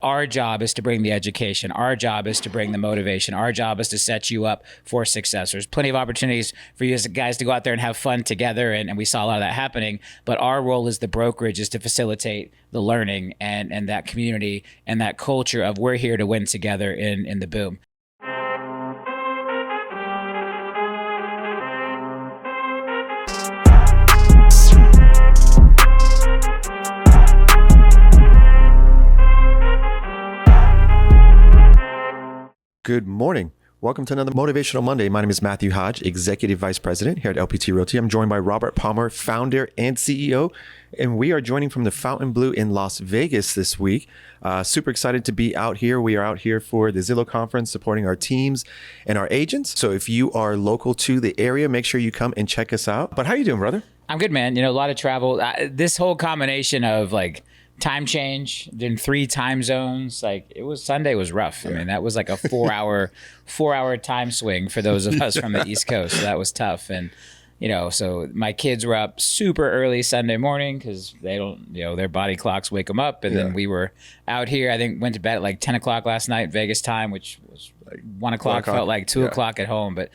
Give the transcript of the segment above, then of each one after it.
Our job is to bring the education. Our job is to bring the motivation. Our job is to set you up for success. There's plenty of opportunities for you guys to go out there and have fun together, and we saw a lot of that happening. But our role as the brokerage is to facilitate the learning and that community and that culture of we're here to win together in the boom. Good morning. Welcome to another Motivational Monday. My name is Matthew Hodge, Executive Vice President here at LPT Realty. I'm joined by Robert Palmer, Founder and CEO, and we are joining from the Fontainebleau in Las Vegas this week. Super excited to be out here. We are out here for the Zillow conference, supporting our teams and our agents. So if you are local to the area, make sure you come and check us out. But how you doing, brother? I'm good, man. You know, a lot of travel. This whole combination of like time change, then 3 time zones. Like Sunday was rough. I mean, that was like a 4-hour time swing for those of us from the East Coast. So that was tough. And, you know, so my kids were up super early Sunday morning because they don't, you know, their body clocks wake them up. And then we were out here, I think went to bed at like 10 o'clock last night, Vegas time, which was like 1 o'clock, felt like 2 o'clock at home. But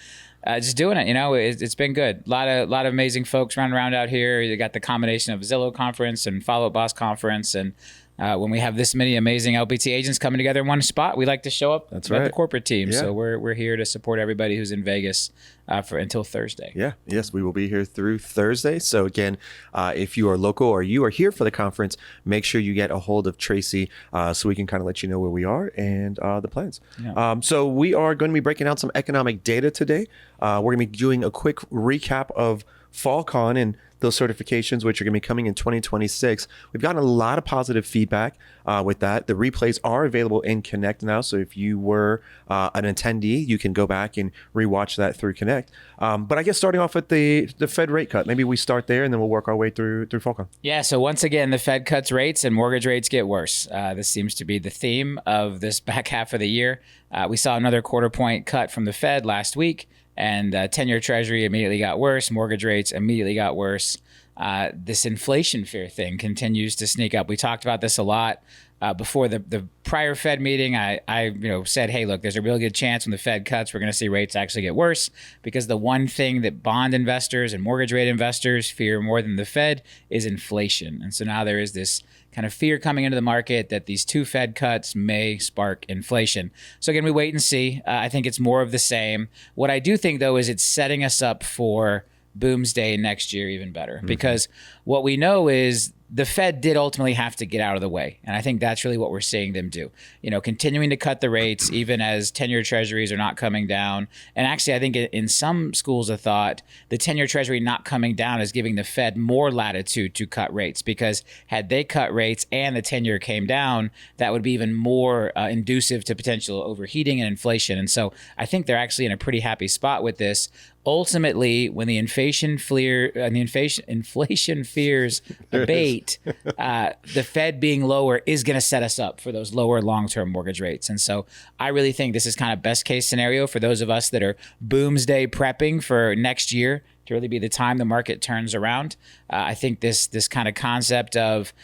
just doing it, you know, it's been good. A lot of amazing folks running around out here. You got the combination of Zillow conference and Follow Up Boss conference. And when we have this many amazing LPT agents coming together in one spot, we like to show up with the corporate team. Yeah. So we're here to support everybody who's in Vegas until Thursday. Yes, we will be here through Thursday. So again, if you are local or you are here for the conference, make sure you get a hold of Tracy so we can kind of let you know where we are and the plans. Yeah. So we are going to be breaking out some economic data today. We're going to be doing a quick recap of FallCon and those certifications, which are going to be coming in 2026. We've gotten a lot of positive feedback with that. The replays are available in Connect now. So if you were an attendee, you can go back and rewatch that through Connect. But I guess starting off with the Fed rate cut, maybe we start there and then we'll work our way through FallCon. Yeah. So once again, the Fed cuts rates and mortgage rates get worse. This seems to be the theme of this back half of the year. We saw another 1/4 point cut from the Fed last week. And 10-year Treasury immediately got worse. Mortgage rates immediately got worse. This inflation fear thing continues to sneak up. We talked about this a lot before the prior Fed meeting. I said, hey, look, there's a real good chance when the Fed cuts, we're going to see rates actually get worse, because the one thing that bond investors and mortgage rate investors fear more than the Fed is inflation. And so now there is this kind of fear coming into the market that these 2 Fed cuts may spark inflation. So again, we wait and see. I think it's more of the same. What I do think, though, is it's setting us up for Boomsday next year even better, because what we know is the Fed did ultimately have to get out of the way. And I think that's really what we're seeing them do. You know, continuing to cut the rates, even as 10-year Treasuries are not coming down. And actually, I think in some schools of thought, the 10-year Treasury not coming down is giving the Fed more latitude to cut rates, because had they cut rates and the 10-year came down, that would be even more inducive to potential overheating and inflation. And so I think they're actually in a pretty happy spot with this. Ultimately, when the inflation fears abate, the Fed being lower is going to set us up for those lower long-term mortgage rates. And so I really think this is kind of best case scenario for those of us that are Boomsday prepping for next year to really be the time the market turns around. I think this kind of concept of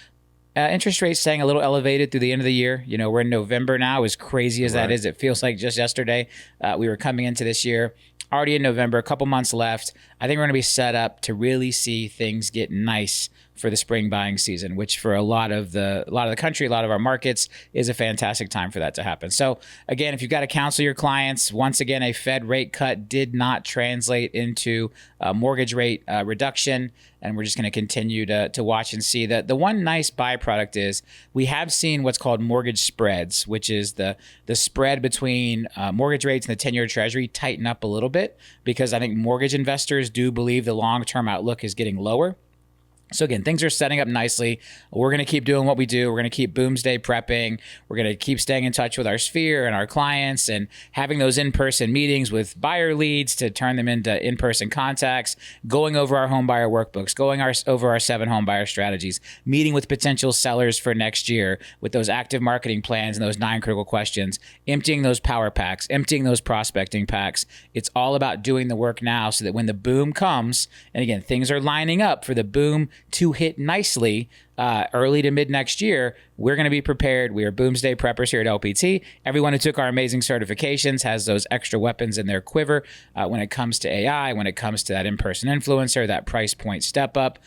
interest rates staying a little elevated through the end of the year. You know, we're in November now, as crazy as that is. It feels like just yesterday we were coming into this year. Already in November, a couple months left. I think we're going to be set up to really see things get nice for the spring buying season, which for a lot of the country, a lot of our markets, is a fantastic time for that to happen. So again, if you've got to counsel your clients, once again, a Fed rate cut did not translate into a mortgage rate reduction. And we're just going to continue to watch and see that. The one nice byproduct is we have seen what's called mortgage spreads, which is the spread between mortgage rates and the 10-year Treasury tighten up a little bit, because I think mortgage investors do believe the long-term outlook is getting lower. So again, things are setting up nicely. We're going to keep doing what we do. We're going to keep Boomsday prepping. We're going to keep staying in touch with our sphere and our clients and having those in-person meetings with buyer leads to turn them into in-person contacts, going over our home buyer workbooks, going over our 7 home buyer strategies, meeting with potential sellers for next year with those active marketing plans and those 9 critical questions, emptying those power packs, emptying those prospecting packs. It's all about doing the work now so that when the boom comes, and again, things are lining up for the boom to hit nicely early to mid next year, we're going to be prepared. We are Boomsday preppers here at LPT. Everyone who took our amazing certifications has those extra weapons in their quiver when it comes to AI, when it comes to that in-person influencer, that price point step up.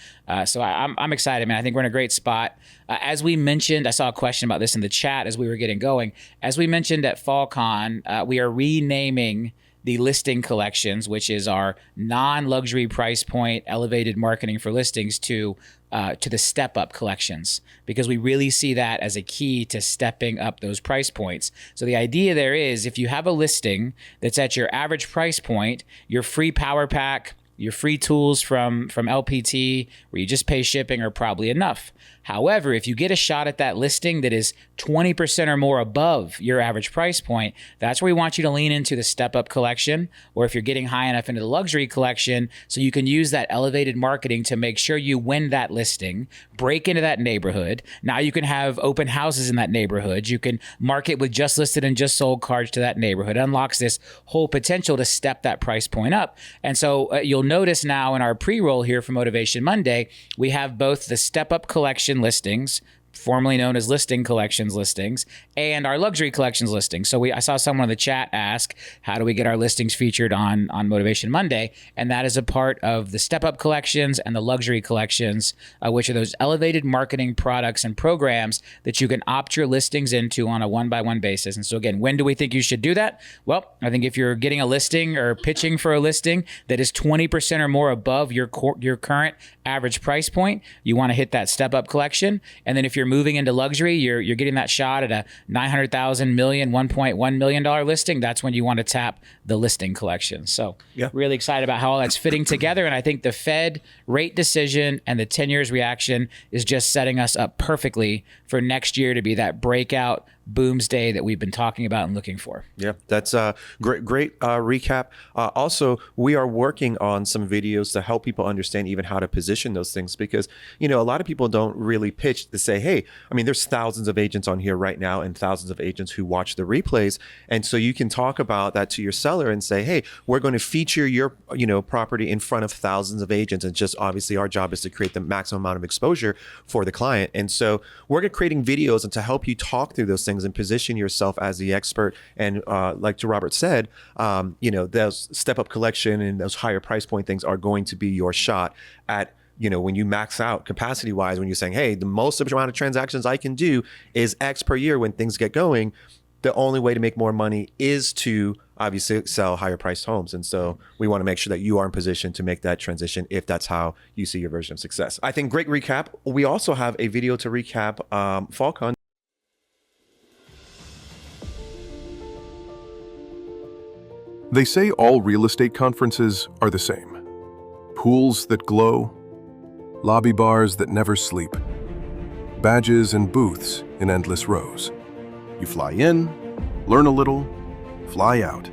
So I'm excited, man. I think we're in a great spot. As we mentioned, I saw a question about this in the chat as we were getting going. As we mentioned at FallCon, we are renaming the listing collections, which is our non-luxury price point, elevated marketing for listings, to the step up collections, because we really see that as a key to stepping up those price points. So the idea there is, if you have a listing that's at your average price point, your free power pack, your free tools from LPT, where you just pay shipping, are probably enough. However, if you get a shot at that listing that is 20% or more above your average price point, that's where we want you to lean into the step up collection, or if you're getting high enough into the luxury collection, so you can use that elevated marketing to make sure you win that listing, break into that neighborhood. Now you can have open houses in that neighborhood. You can market with just listed and just sold cards to that neighborhood. It unlocks this whole potential to step that price point up. And so you'll notice now in our pre-roll here for Motivation Monday, we have both the step up collection listings, formerly known as listing collections listings, and our luxury collections listings. So I saw someone in the chat ask, how do we get our listings featured on Motivation Monday? And that is a part of the step up collections and the luxury collections, which are those elevated marketing products and programs that you can opt your listings into on a one-by-one basis. And so again, when do we think you should do that? Well, I think if you're getting a listing or pitching for a listing that is 20% or more above your current average price point, you want to hit that step up collection. And then if you're moving into luxury, you're getting that shot at a $900,000 million, $1.1 million listing. That's when you want to tap the listing collection. So really excited about how all that's fitting together. And I think the Fed rate decision and the 10 years reaction is just setting us up perfectly for next year to be that breakout Boomsday that we've been talking about and looking for. Yeah, that's a great recap. Also, we are working on some videos to help people understand even how to position those things, because, a lot of people don't really pitch to say, hey, I mean, there's thousands of agents on here right now and thousands of agents who watch the replays. And so you can talk about that to your seller and say, hey, we're going to feature your, property in front of thousands of agents. And just obviously our job is to create the maximum amount of exposure for the client. And so we're creating videos and to help you talk through those things and position yourself as the expert. And like to Robert said, those step up collection and those higher price point things are going to be your shot at, when you max out capacity wise, when you're saying, hey, the most amount of transactions I can do is X per year when things get going. The only way to make more money is to obviously sell higher priced homes. And so we want to make sure that you are in position to make that transition if that's how you see your version of success. I think great recap. We also have a video to recap FallCon. They say all real estate conferences are the same. Pools that glow, lobby bars that never sleep, badges and booths in endless rows. You fly in, learn a little, fly out,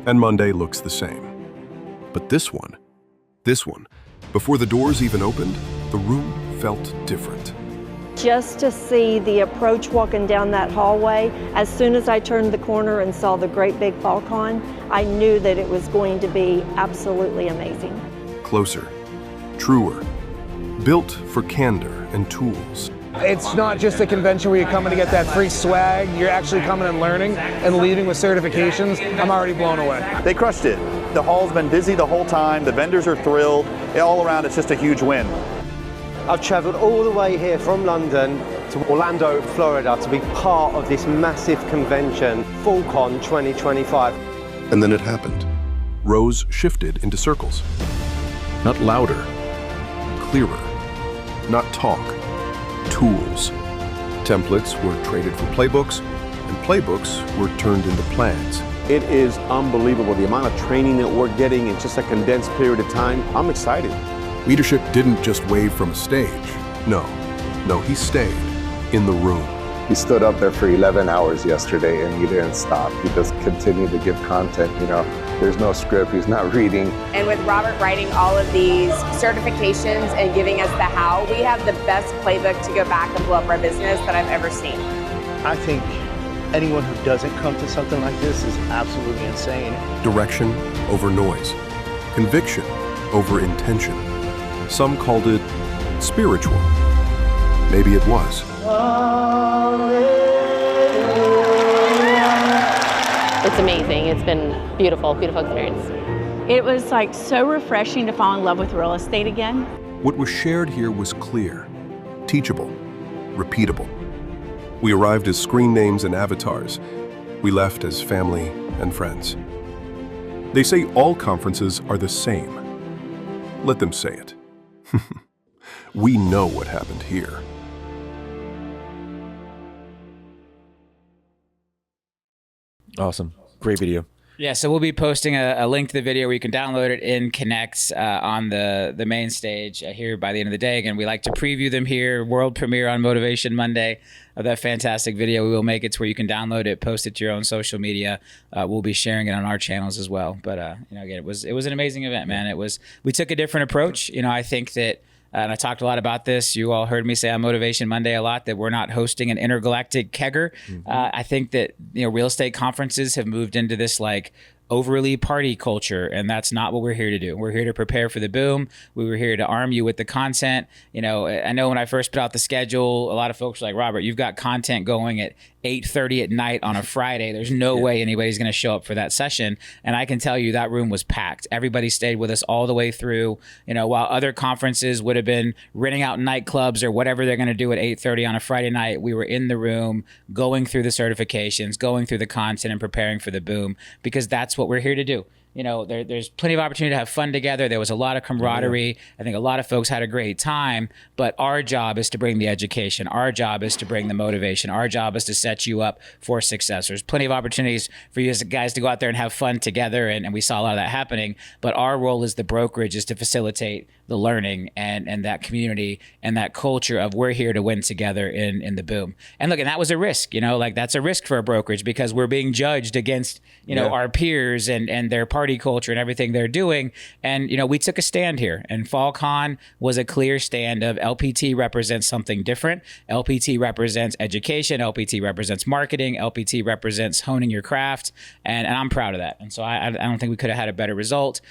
and Monday looks the same. But this one, before the doors even opened, the room felt different. Just to see the approach walking down that hallway, as soon as I turned the corner and saw the great big FallCon, I knew that it was going to be absolutely amazing. Closer, truer, built for candor and tools. It's not just a convention where you're coming to get that free swag. You're actually coming and learning and leaving with certifications. I'm already blown away. They crushed it. The hall's been busy the whole time. The vendors are thrilled. All around, it's just a huge win. I've travelled all the way here from London to Orlando, Florida to be part of this massive convention, FallCon 2025. And then it happened. Rows shifted into circles. Not louder, clearer. Not talk, tools. Templates were traded for playbooks, and playbooks were turned into plans. It is unbelievable the amount of training that we're getting in just a condensed period of time. I'm excited. Leadership didn't just wave from a stage. No, he stayed in the room. He stood up there for 11 hours yesterday and he didn't stop. He just continued to give content, There's no script, he's not reading. And with Robert writing all of these certifications and giving us the how, we have the best playbook to go back and blow up our business that I've ever seen. I think anyone who doesn't come to something like this is absolutely insane. Direction over noise. Conviction over intention. Some called it spiritual. Maybe it was. It's amazing. It's been beautiful, beautiful experience. It was like so refreshing to fall in love with real estate again. What was shared here was clear, teachable, repeatable. We arrived as screen names and avatars. We left as family and friends. They say all conferences are the same. Let them say it. We know what happened here. Awesome. Great video. Yeah, so we'll be posting a link to the video where you can download it in Connect on the main stage here by the end of the day. Again, we like to preview them here. World premiere on Motivation Monday of that fantastic video. We will make it to where you can download it, post it to your own social media. We'll be sharing it on our channels as well. But again, it was an amazing event, man. We took a different approach. I think that. And I talked a lot about this. You all heard me say on Motivation Monday a lot that we're not hosting an intergalactic kegger. I think that real estate conferences have moved into this like overly party culture, and that's not what we're here to do. We're here to prepare for the boom. We were here to arm you with the content. I know when I first put out the schedule, a lot of folks were like, Robert, you've got content going at 8:30 at night on a Friday. There's no way anybody's going to show up for that session. And I can tell you that room was packed. Everybody stayed with us all the way through. While other conferences would have been renting out nightclubs or whatever they're going to do at 8:30 on a Friday night, we were in the room going through the certifications, going through the content and preparing for the boom, because that's what we're here to do. There's plenty of opportunity to have fun together. There was a lot of camaraderie. I think a lot of folks had a great time, but our job is to bring the education. Our job is to bring the motivation. Our job is to set you up for success. There's plenty of opportunities for you guys to go out there and have fun together, and we saw a lot of that happening, but our role as the brokerage is to facilitate the learning and that community and that culture of we're here to win together in the boom. And look, and that was a risk, that's a risk for a brokerage because we're being judged against, our peers and their party culture and everything they're doing. And, we took a stand here, and FallCon was a clear stand of LPT represents something different. LPT represents education. LPT represents marketing. LPT represents honing your craft. And I'm proud of that. And so I don't think we could have had a better result.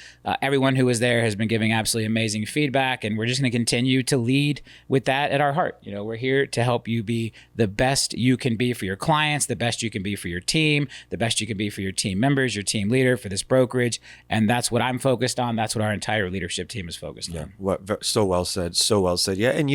Everyone who was there has been giving absolutely amazing feedback, and we're just going to continue to lead with that at our heart. We're here to help you be the best you can be for your clients, the best you can be for your team, the best you can be for your team members, your team leader, for this brokerage. And that's what I'm focused on. That's what our entire leadership team is focused on. So well said. So well said. Yeah. And,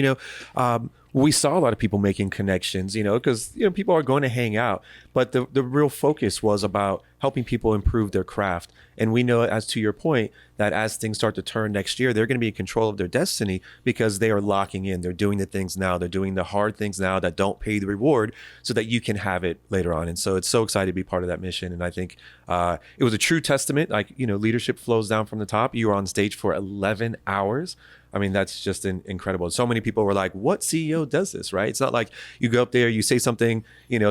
we saw a lot of people making connections, because, people are going to hang out, but the real focus was about helping people improve their craft. And we know, as to your point, that as things start to turn next year, they're going to be in control of their destiny because they are locking in. They're doing the things now. They're doing the hard things now that don't pay the reward so that you can have it later on. And so it's so exciting to be part of that mission. And I think it was a true testament. Like, leadership flows down from the top. You were on stage for 11 hours. I mean, that's just incredible. So many people were like, what CEO does this, right? It's not like you go up there, you say something,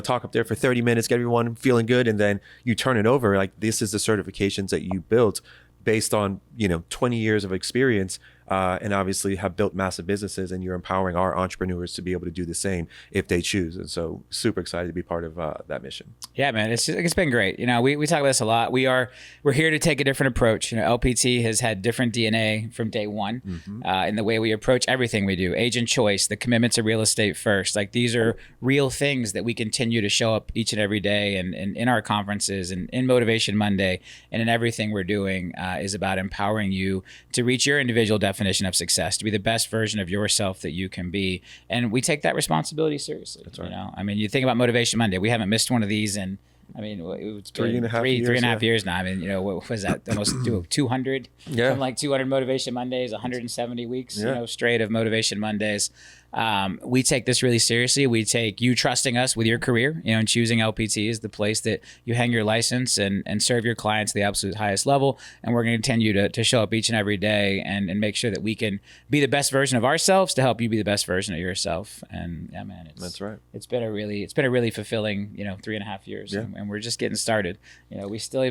talk up there for 30 minutes, get everyone feeling good, and then you turn it over. Like, this is the certifications that you built based on, 20 years of experience, and obviously have built massive businesses, and you're empowering our entrepreneurs to be able to do the same if they choose. And so super excited to be part of that mission. Yeah, man, it's been great. We talk about this a lot. We're here to take a different approach. LPT has had different DNA from day one in the way we approach everything we do. Agent choice, the commitment to real estate first. Like, these are real things that we continue to show up each and every day, and in our conferences and in Motivation Monday and in everything we're doing is about empowering you to reach your individual definition of success, to be the best version of yourself that you can be. And we take that responsibility seriously. That's right. You think about Motivation Monday. We haven't missed one of these in, it's been three and a half years now. What was that? Almost 200? Yeah. From like 200 Motivation Mondays, 170 weeks, straight of Motivation Mondays. We take this really seriously. We take you trusting us with your career, and choosing LPT as the place that you hang your license and serve your clients at the absolute highest level. And we're going to continue to show up each and every day and make sure that we can be the best version of ourselves to help you be the best version of yourself. And yeah, man, that's right. It's been a really fulfilling, 3.5 years. Yeah. And we're just getting started. We still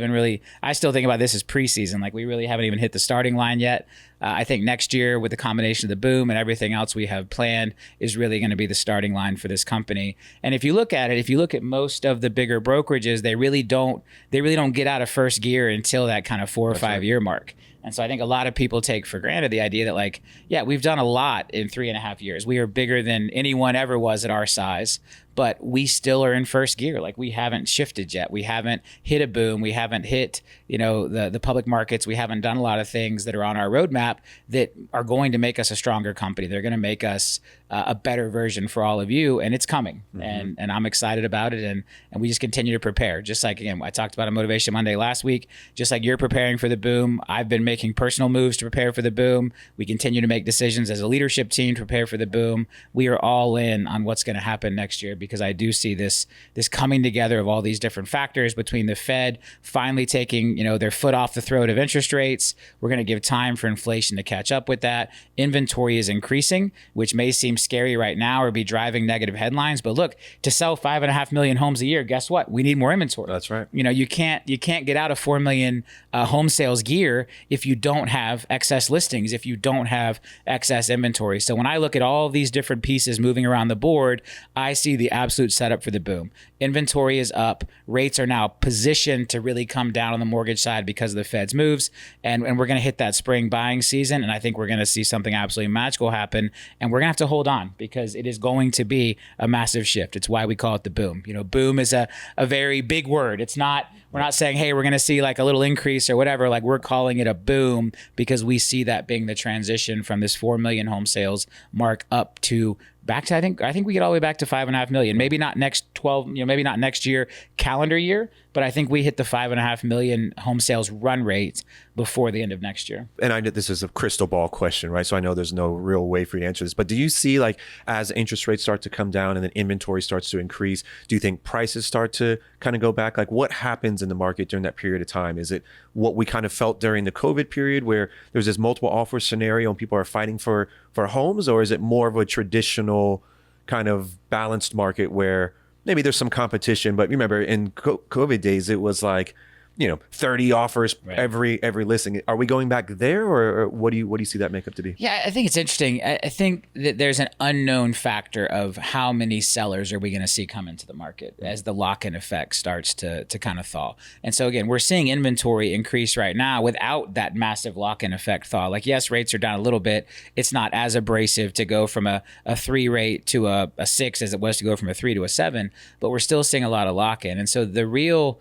I still think about this as preseason. Like, we really haven't even hit the starting line yet. I think next year, with the combination of the boom and everything else we have planned, is really going to be the starting line for this company. And if you look at most of the bigger brokerages, they really don't get out of first gear until that kind of 4 or 5 year mark. And so I think a lot of people take for granted the idea that like, yeah, we've done a lot in 3.5 years. We are bigger than anyone ever was at our size, but we still are in first gear. Like we haven't shifted yet. We haven't hit a boom. We haven't hit, the public markets. We haven't done a lot of things that are on our roadmap that are going to make us a stronger company. They're going to make us a better version for all of you, and it's coming. And I'm excited about it, and we just continue to prepare. Just like, again, I talked about a Motivation Monday last week, just like you're preparing for the boom, I've been making personal moves to prepare for the boom. We continue to make decisions as a leadership team to prepare for the boom. We are all in on what's going to happen next year, because I do see this coming together of all these different factors, between the Fed finally taking, their foot off the throat of interest rates. We're going to give time for inflation to catch up with that. Inventory is increasing, which may seem scary right now or be driving negative headlines. But look, to sell 5.5 million homes a year, guess what? We need more inventory. That's right. You can't get out of 4 million home sales gear if you don't have excess listings, if you don't have excess inventory. So when I look at all these different pieces moving around the board, I see the absolute setup for the boom. Inventory is up. Rates are now positioned to really come down on the mortgage side because of the Fed's moves. And we're going to hit that spring buying season. And I think we're going to see something absolutely magical happen. And we're going to have to hold on, because it is going to be a massive shift. It's why we call it the boom. Boom is a very big word. It's not, we're not saying, hey, we're going to see like a little increase or whatever. Like, we're calling it a boom because we see that being the transition from this 4 million home sales mark up to back to, I think we get all the way back to 5.5 million. Maybe not next 12, maybe not next year, calendar year, but I think we hit the 5.5 million home sales run rate before the end of next year. And I know this is a crystal ball question, right? So I know there's no real way for you to answer this, but do you see, like, as interest rates start to come down and then inventory starts to increase, do you think prices start to kind of go back? Like, what happens in the market during that period of time? Is it what we kind of felt during the COVID period, where there's this multiple offer scenario and people are fighting for homes, or is it more of a traditional kind of balanced market where maybe there's some competition? But remember, in COVID days, it was like, 30 offers every listing. Are we going back there, or what do you see that makeup to be? Yeah, I think it's interesting. I think that there's an unknown factor of how many sellers are we going to see come into the market as the lock-in effect starts to kind of thaw. And so again, we're seeing inventory increase right now without that massive lock-in effect thaw. Like, yes, rates are down a little bit. It's not as abrasive to go from a 3 rate to a 6 as it was to go from a 3 to a 7, but we're still seeing a lot of lock-in. And so the real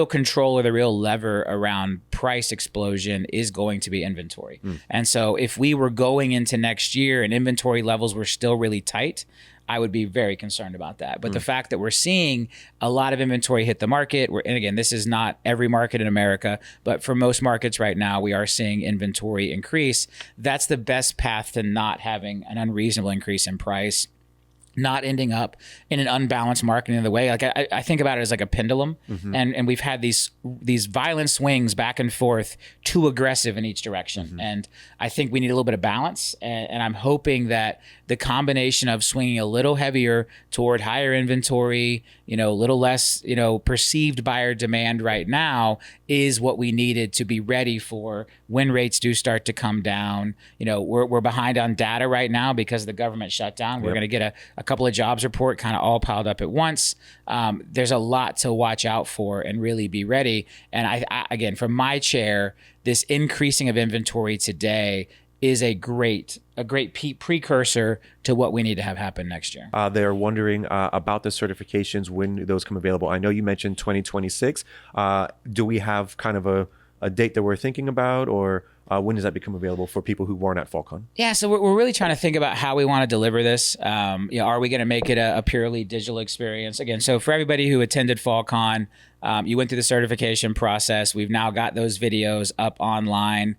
control, or the real lever around price explosion, is going to be inventory. And so if we were going into next year and inventory levels were still really tight, I would be very concerned about that. But the fact that we're seeing a lot of inventory hit the market, and again, this is not every market in America, but for most markets right now, we are seeing inventory increase. That's the best path to not having an unreasonable increase in price, not ending up in an unbalanced market in another way. Like, I think about it as like a pendulum, and we've had these violent swings back and forth, too aggressive in each direction. And I think we need a little bit of balance. And I'm hoping that the combination of swinging a little heavier toward higher inventory, a little less, perceived buyer demand right now, is what we needed to be ready for when rates do start to come down. We're behind on data right now because of the government shutdown. We're going to get a couple of jobs report kind of all piled up at once. There's a lot to watch out for and really be ready. And I again, from my chair, this increasing of inventory today is a great precursor to what we need to have happen next year. They're wondering about the certifications, when those come available. I know you mentioned 2026. Do we have kind of a date that we're thinking about, or when does that become available for people who weren't at FallCon? Yeah, so we're really trying to think about how we want to deliver this. Are we going to make it a purely digital experience? Again, so for everybody who attended FallCon, you went through the certification process. We've now got those videos up online.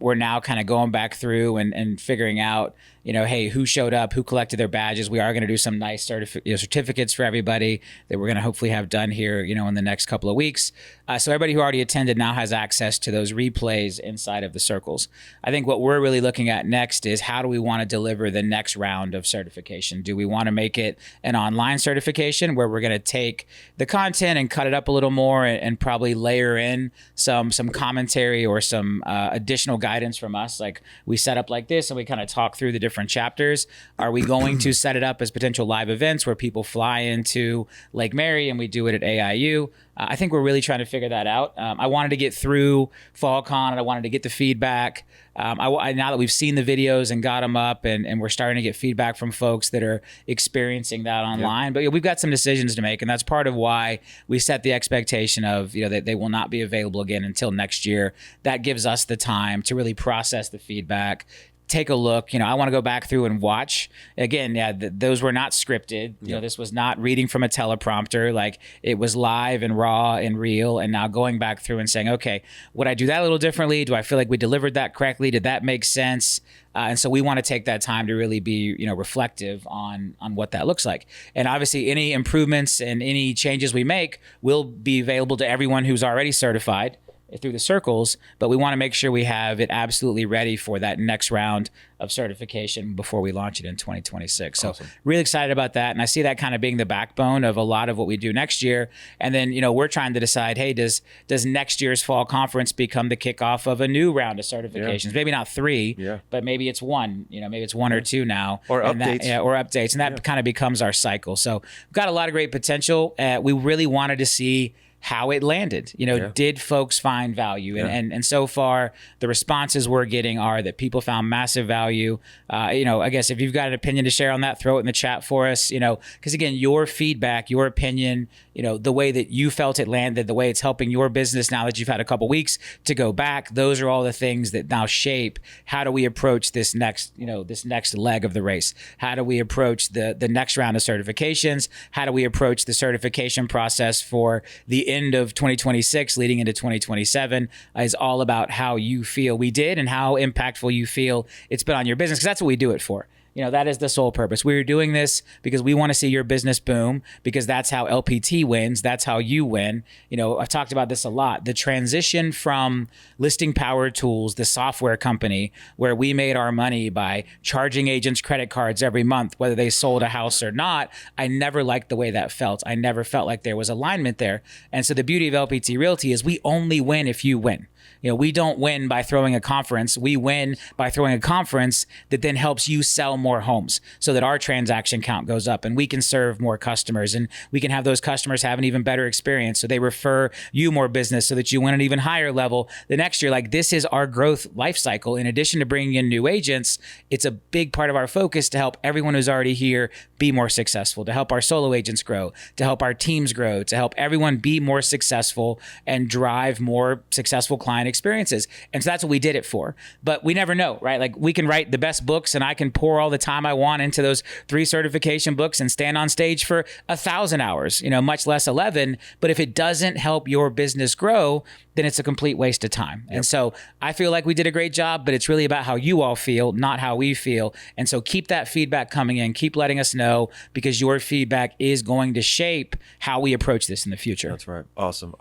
We're now kind of going back through and figuring out, hey, who showed up, who collected their badges. We are going to do some nice certificates for everybody that we're going to hopefully have done here, in the next couple of weeks. So everybody who already attended now has access to those replays inside of the circles. I think what we're really looking at next is, how do we want to deliver the next round of certification? Do we want to make it an online certification where we're going to take the content and cut it up a little more and probably layer in some commentary or some additional guidance from us? Like, we set up like this and we kind of talk through the different chapters. Are we going to set it up as potential live events where people fly into Lake Mary and we do it at AIU? I think we're really trying to figure that out. I wanted to get through FallCon and I wanted to get the feedback feedback. Now that we've seen the videos and got them up, and we're starting to get feedback from folks that are experiencing that online. But we've got some decisions to make, and that's part of why we set the expectation of that they will not be available again until next year. That gives us the time to really process the feedback. Take a look. I want to go back through and watch again. Those were not scripted. This was not reading from a teleprompter. Like, it was live and raw and real. And now going back through and saying, okay, would I do that a little differently? Do I feel like we delivered that correctly? Did that make sense? And so we want to take that time to really be, reflective on what that looks like. And obviously, any improvements and any changes we make will be available to everyone who's already certified through the circles, but we want to make sure we have it absolutely ready for that next round of certification before we launch it in 2026. Awesome. So really excited about that. And I see that kind of being the backbone of a lot of what we do next year. And then, we're trying to decide, hey, does next year's fall conference become the kickoff of a new round of certifications? Maybe not 3, but maybe it's 1, maybe it's 1 or 2 now. Or updates. Or updates. And that kind of becomes our cycle. So we've got a lot of great potential. We really wanted to see how it landed. Did folks find value? And so far, the responses we're getting are that people found massive value. I guess if you've got an opinion to share on that, throw it in the chat for us, because again, your feedback, your opinion, the way that you felt it landed, the way it's helping your business now that you've had a couple weeks to go back, those are all the things that now shape how do we approach this next leg of the race? How do we approach the next round of certifications? How do we approach the certification process for the end of 2026 leading into 2027 is all about how you feel we did and how impactful you feel it's been on your business, because that's what we do it for. That is the sole purpose. We're doing this because we want to see your business boom, because that's how LPT wins. That's how you win. I've talked about this a lot. The transition from Listing Power Tools, the software company, where we made our money by charging agents credit cards every month, whether they sold a house or not, I never liked the way that felt. I never felt like there was alignment there. And so the beauty of LPT Realty is we only win if you win. We don't win by throwing a conference. We win by throwing a conference that then helps you sell more homes so that our transaction count goes up and we can serve more customers, and we can have those customers have an even better experience. So they refer you more business so that you win an even higher level the next year. Like, this is our growth life cycle. In addition to bringing in new agents, it's a big part of our focus to help everyone who's already here be more successful, to help our solo agents grow, to help our teams grow, to help everyone be more successful and drive more successful client experiences. And so that's what we did it for. But we never know, right? Like, we can write the best books and I can pour all the time I want into those 3 certification books and stand on stage for 1,000 hours, much less 11. But if it doesn't help your business grow, then it's a complete waste of time. And so I feel like we did a great job, but it's really about how you all feel, not how we feel. And so keep that feedback coming in, keep letting us know, because your feedback is going to shape how we approach this in the future. That's right. Awesome.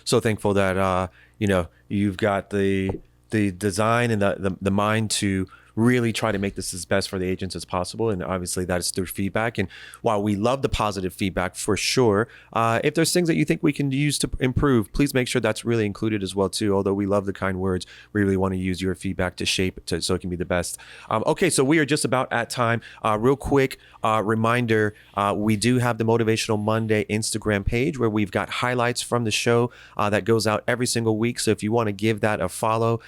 So thankful that, you've got the design and the mind to really try to make this as best for the agents as possible. And obviously that is through feedback. And while we love the positive feedback for sure, if there's things that you think we can use to improve, please make sure that's really included as well too. Although we love the kind words, we really want to use your feedback to shape it so it can be the best. Okay, so we are just about at time. Real quick reminder, we do have the Motivational Monday Instagram page where we've got highlights from the show that goes out every single week. So if you want to give that a follow,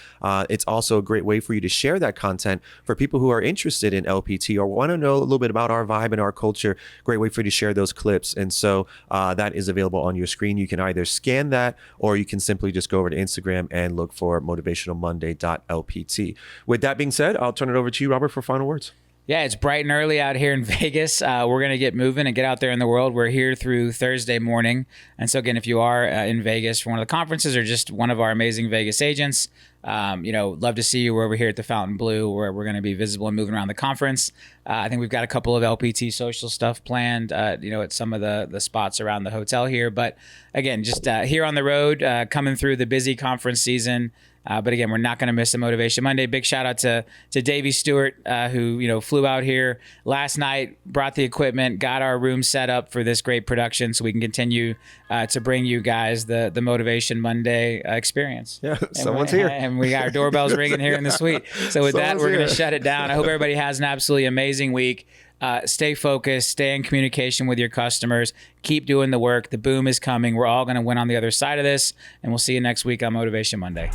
it's also a great way for you to share that content for people who are interested in LPT or want to know a little bit about our vibe and our culture. Great way for you to share those clips. And so that is available on your screen. You can either scan that or you can simply just go over to Instagram and look for motivationalmonday.lpt. With that being said, I'll turn it over to you, Robert, for final words. Yeah, it's bright and early out here in Vegas. We're going to get moving and get out there in the world. We're here through Thursday morning. And so again, if you are in Vegas for one of the conferences or just one of our amazing Vegas agents, love to see you. We're over here at the Fountain Blue where we're going to be visible and moving around the conference. I think we've got a couple of LPT social stuff planned, at some of the spots around the hotel here. But again, just here on the road, coming through the busy conference season. But again, we're not going to miss a Motivation Monday. Big shout out to Davey Stewart, who flew out here last night, brought the equipment, got our room set up for this great production, so we can continue to bring you guys the Motivation Monday experience. Yeah, someone's here, and we got our doorbells ringing here in the suite. So with that, we're going to shut it down. I hope everybody has an absolutely amazing week. Stay focused, stay in communication with your customers, keep doing the work. The boom is coming. We're all going to win on the other side of this, and we'll see you next week on Motivation Monday.